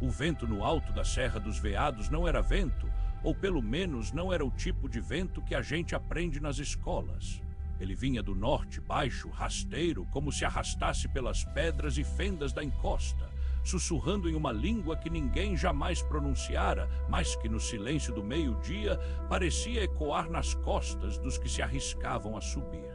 O vento no alto da Serra dos Veados não era vento, ou pelo menos não era o tipo de vento que a gente aprende nas escolas. Ele vinha do norte, baixo, rasteiro, como se arrastasse pelas pedras e fendas da encosta, sussurrando em uma língua que ninguém jamais pronunciara, mas que no silêncio do meio-dia parecia ecoar nas costas dos que se arriscavam a subir.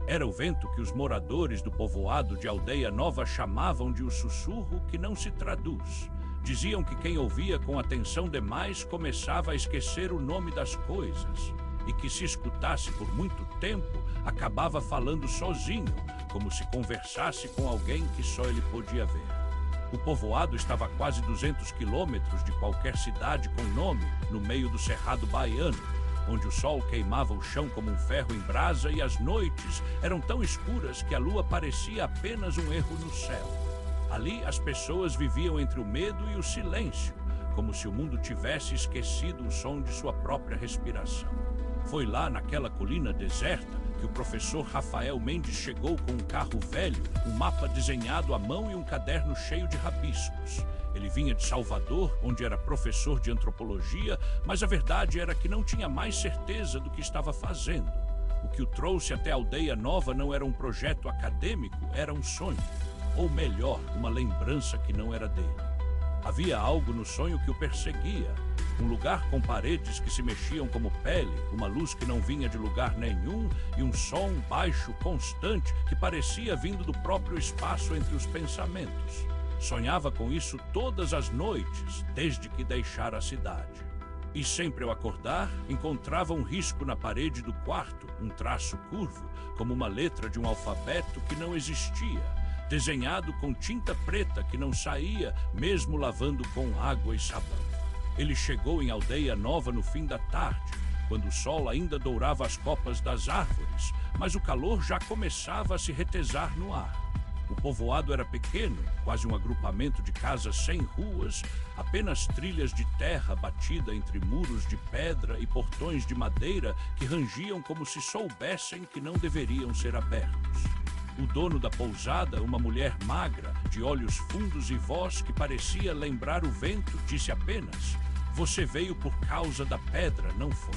Era o vento que os moradores do povoado de Aldeia Nova chamavam de o sussurro que não se traduz. Diziam que quem ouvia com atenção demais começava a esquecer o nome das coisas, e que se escutasse por muito tempo, acabava falando sozinho, como se conversasse com alguém que só ele podia ver. O povoado estava a quase 200 quilômetros de qualquer cidade com nome, no meio do Cerrado Baiano, onde o sol queimava o chão como um ferro em brasa e as noites eram tão escuras que a lua parecia apenas um erro no céu. Ali as pessoas viviam entre o medo e o silêncio, como se o mundo tivesse esquecido o som de sua própria respiração. Foi lá naquela colina deserta que o professor Rafael Mendes chegou com um carro velho, um mapa desenhado à mão e um caderno cheio de rabiscos. Ele vinha de Salvador, onde era professor de antropologia, mas a verdade era que não tinha mais certeza do que estava fazendo. O que o trouxe até a Aldeia Nova não era um projeto acadêmico, era um sonho. Ou melhor, uma lembrança que não era dele. Havia algo no sonho que o perseguia. Um lugar com paredes que se mexiam como pele, uma luz que não vinha de lugar nenhum e um som baixo constante que parecia vindo do próprio espaço entre os pensamentos. Sonhava com isso todas as noites, desde que deixara a cidade. E sempre ao acordar, encontrava um risco na parede do quarto, um traço curvo, como uma letra de um alfabeto que não existia, desenhado com tinta preta que não saía, mesmo lavando com água e sabão. Ele chegou em Aldeia Nova no fim da tarde, quando o sol ainda dourava as copas das árvores, mas o calor já começava a se retesar no ar. O povoado era pequeno, quase um agrupamento de casas sem ruas, apenas trilhas de terra batida entre muros de pedra e portões de madeira que rangiam como se soubessem que não deveriam ser abertos. O dono da pousada, uma mulher magra, de olhos fundos e voz que parecia lembrar o vento, disse apenas: "Você veio por causa da pedra, não foi?"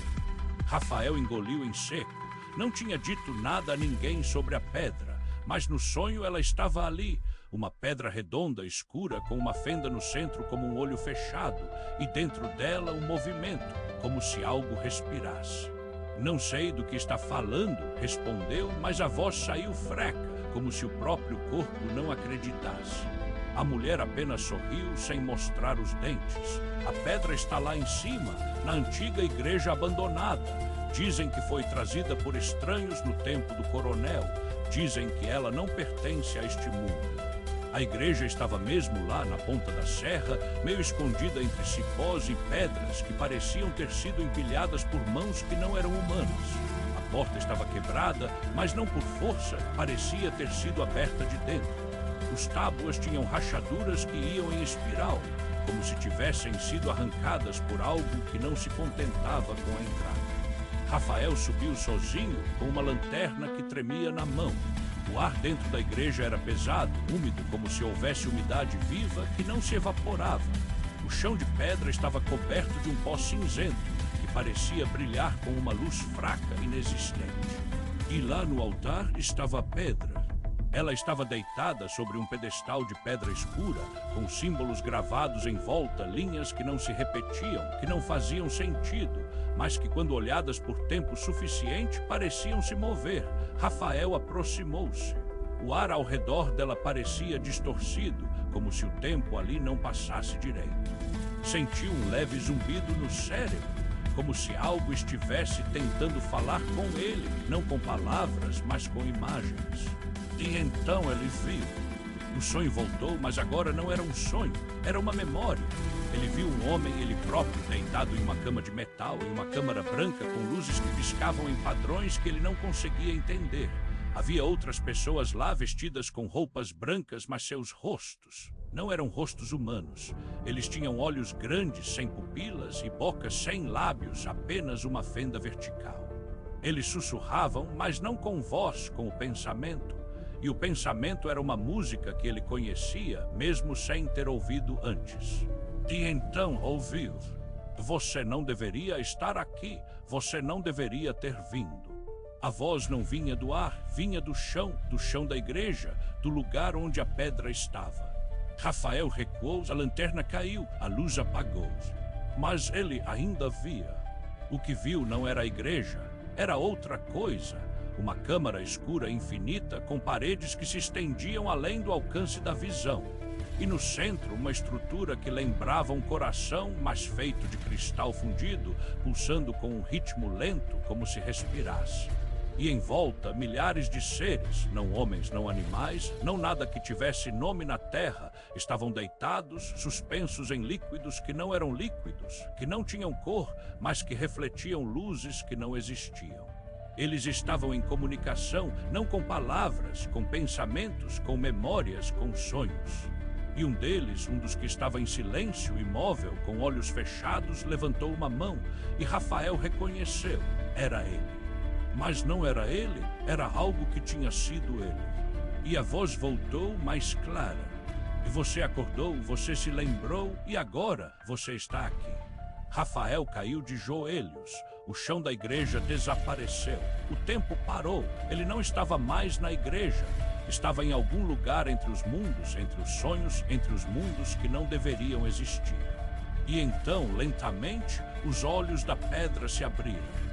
Rafael engoliu em seco. Não tinha dito nada a ninguém sobre a pedra, mas no sonho ela estava ali, uma pedra redonda, escura, com uma fenda no centro como um olho fechado, e dentro dela um movimento, como se algo respirasse. "Não sei do que está falando", respondeu, mas a voz saiu fraca, como se o próprio corpo não acreditasse. A mulher apenas sorriu sem mostrar os dentes. "A pedra está lá em cima, na antiga igreja abandonada. Dizem que foi trazida por estranhos no tempo do coronel. Dizem que ela não pertence a este mundo." A igreja estava mesmo lá na ponta da serra, meio escondida entre cipós e pedras que pareciam ter sido empilhadas por mãos que não eram humanas. A porta estava quebrada, mas não por força, parecia ter sido aberta de dentro. Os tábuas tinham rachaduras que iam em espiral, como se tivessem sido arrancadas por algo que não se contentava com a entrada. Rafael subiu sozinho com uma lanterna que tremia na mão. O ar dentro da igreja era pesado, úmido, como se houvesse umidade viva que não se evaporava. O chão de pedra estava coberto de um pó cinzento, que parecia brilhar com uma luz fraca, inexistente. E lá no altar estava a pedra. Ela estava deitada sobre um pedestal de pedra escura, com símbolos gravados em volta, linhas que não se repetiam, que não faziam sentido, mas que, quando olhadas por tempo suficiente, pareciam se mover. Rafael aproximou-se. O ar ao redor dela parecia distorcido, como se o tempo ali não passasse direito. Sentiu um leve zumbido no cérebro, como se algo estivesse tentando falar com ele, não com palavras, mas com imagens. E então ele viu. O sonho voltou, mas agora não era um sonho, era uma memória. Ele viu um homem, ele próprio, deitado em uma cama de metal, em uma câmara branca com luzes que piscavam em padrões que ele não conseguia entender. Havia outras pessoas lá vestidas com roupas brancas, mas seus rostos não eram rostos humanos. Eles tinham olhos grandes, sem pupilas, e bocas sem lábios, apenas uma fenda vertical. Eles sussurravam, mas não com voz, com o pensamento. E o pensamento era uma música que ele conhecia, mesmo sem ter ouvido antes. E então ouviu: você não deveria estar aqui, você não deveria ter vindo. A voz não vinha do ar, vinha do chão da igreja, do lugar onde a pedra estava. Rafael recuou, a lanterna caiu, a luz apagou. Mas ele ainda via. O que viu não era a igreja, era outra coisa. Uma câmara escura infinita com paredes que se estendiam além do alcance da visão. E no centro, uma estrutura que lembrava um coração, mas feito de cristal fundido, pulsando com um ritmo lento, como se respirasse. E em volta, milhares de seres, não homens, não animais, não nada que tivesse nome na terra, estavam deitados, suspensos em líquidos que não eram líquidos, que não tinham cor, mas que refletiam luzes que não existiam. Eles estavam em comunicação, não com palavras, com pensamentos, com memórias, com sonhos. E um deles, um dos que estava em silêncio, imóvel, com olhos fechados, levantou uma mão, e Rafael reconheceu. Era ele. Mas não era ele, era algo que tinha sido ele. E a voz voltou mais clara. E você acordou, você se lembrou, e agora você está aqui. Rafael caiu de joelhos. O chão da igreja desapareceu. O tempo parou. Ele não estava mais na igreja. Estava em algum lugar entre os mundos, entre os sonhos, entre os mundos que não deveriam existir. E então, lentamente, os olhos da pedra se abriram.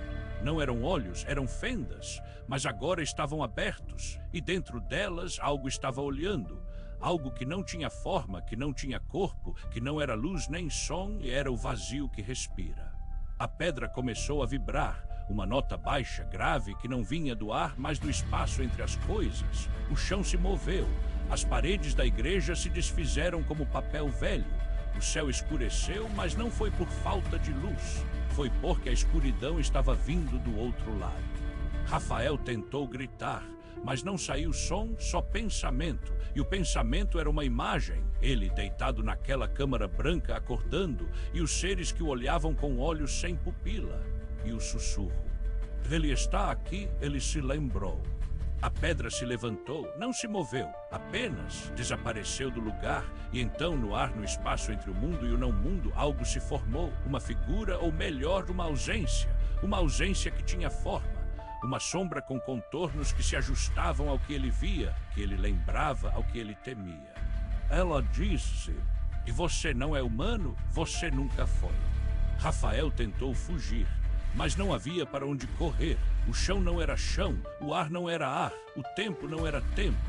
Não eram olhos, eram fendas, mas agora estavam abertos, e dentro delas algo estava olhando. Algo que não tinha forma, que não tinha corpo, que não era luz nem som, e era o vazio que respira. A pedra começou a vibrar, uma nota baixa, grave, que não vinha do ar, mas do espaço entre as coisas. O chão se moveu, as paredes da igreja se desfizeram como papel velho. O céu escureceu, mas não foi por falta de luz. Foi porque a escuridão estava vindo do outro lado. Rafael tentou gritar, mas não saiu som, só pensamento. E o pensamento era uma imagem, ele deitado naquela câmara branca acordando, e os seres que o olhavam com olhos sem pupila. E o sussurro. Ele está aqui, ele se lembrou. A pedra se levantou, não se moveu, apenas desapareceu do lugar, e então no ar, no espaço entre o mundo e o não mundo, algo se formou, uma figura, ou melhor, uma ausência que tinha forma, uma sombra com contornos que se ajustavam ao que ele via, que ele lembrava, ao que ele temia. Ela disse: "E você não é humano? Você nunca foi." Rafael tentou fugir. Mas não havia para onde correr. O chão não era chão, o ar não era ar, o tempo não era tempo.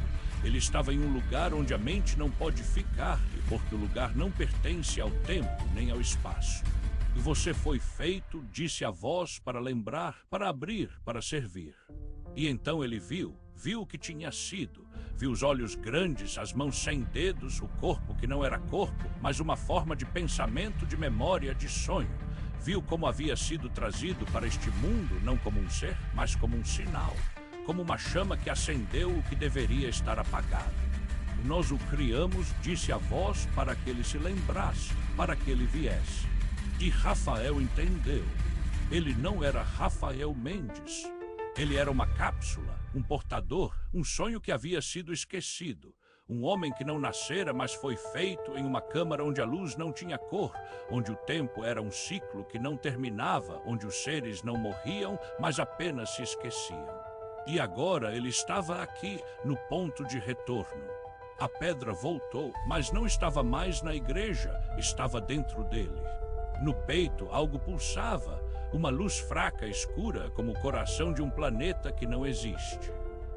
Ele estava em um lugar onde a mente não pode ficar, porque o lugar não pertence ao tempo nem ao espaço. E você foi feito, disse a voz, para lembrar, para abrir, para servir. E então ele viu o que tinha sido. Viu os olhos grandes, as mãos sem dedos, o corpo que não era corpo, mas uma forma de pensamento, de memória, de sonho. Viu como havia sido trazido para este mundo, não como um ser, mas como um sinal, como uma chama que acendeu o que deveria estar apagado. Nós o criamos, disse a voz, para que ele se lembrasse, para que ele viesse. E Rafael entendeu. Ele não era Rafael Mendes. Ele era uma cápsula, um portador, um sonho que havia sido esquecido. Um homem que não nascera, mas foi feito em uma câmara onde a luz não tinha cor, onde o tempo era um ciclo que não terminava, onde os seres não morriam, mas apenas se esqueciam. E agora ele estava aqui, no ponto de retorno. A pedra voltou, mas não estava mais na igreja, estava dentro dele. No peito, algo pulsava, uma luz fraca, escura, como o coração de um planeta que não existe.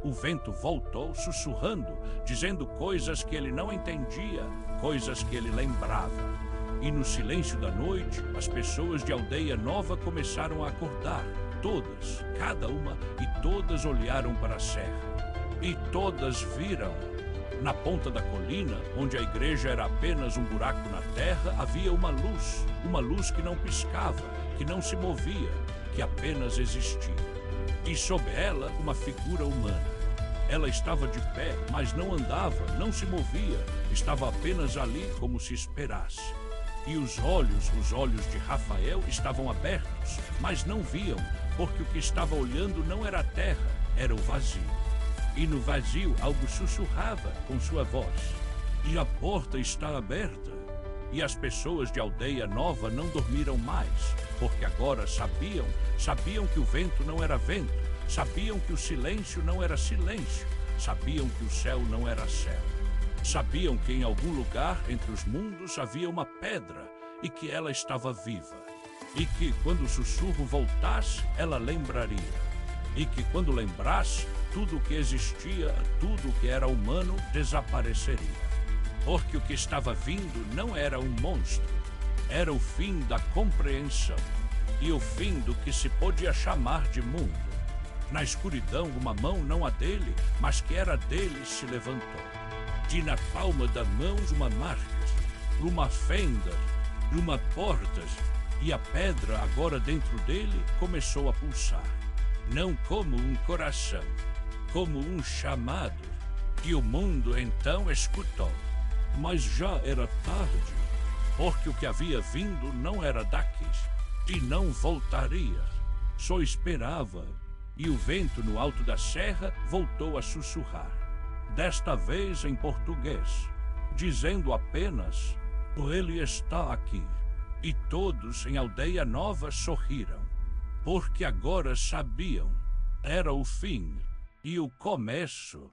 O vento voltou, sussurrando, dizendo coisas que ele não entendia, coisas que ele lembrava. E no silêncio da noite, as pessoas de Aldeia Nova começaram a acordar. Todas, cada uma, e todas olharam para a serra. E todas viram. Na ponta da colina, onde a igreja era apenas um buraco na terra, havia uma luz que não piscava, que não se movia, que apenas existia. E sob ela, uma figura humana. Ela estava de pé, mas não andava, não se movia, estava apenas ali como se esperasse. E os olhos de Rafael estavam abertos, mas não viam, porque o que estava olhando não era a terra, era o vazio. E no vazio algo sussurrava com sua voz. E a porta está aberta. E as pessoas de Aldeia Nova não dormiram mais, porque agora sabiam que o vento não era vento, sabiam que o silêncio não era silêncio, sabiam que o céu não era céu. Sabiam que em algum lugar entre os mundos havia uma pedra e que ela estava viva. E que quando o sussurro voltasse, ela lembraria. E que quando lembrasse, tudo o que existia, tudo o que era humano, desapareceria. Porque o que estava vindo não era um monstro, era o fim da compreensão e o fim do que se podia chamar de mundo. Na escuridão, uma mão não a dele, mas que era dele, se levantou. De na palma da mão uma marca, uma fenda, uma porta, e a pedra agora dentro dele começou a pulsar. Não como um coração, como um chamado, que o mundo então escutou. Mas já era tarde, porque o que havia vindo não era daqui, e não voltaria. Só esperava, e o vento no alto da serra voltou a sussurrar. Desta vez em português, dizendo apenas, ele está aqui. E todos em Aldeia Nova sorriram, porque agora sabiam, era o fim e o começo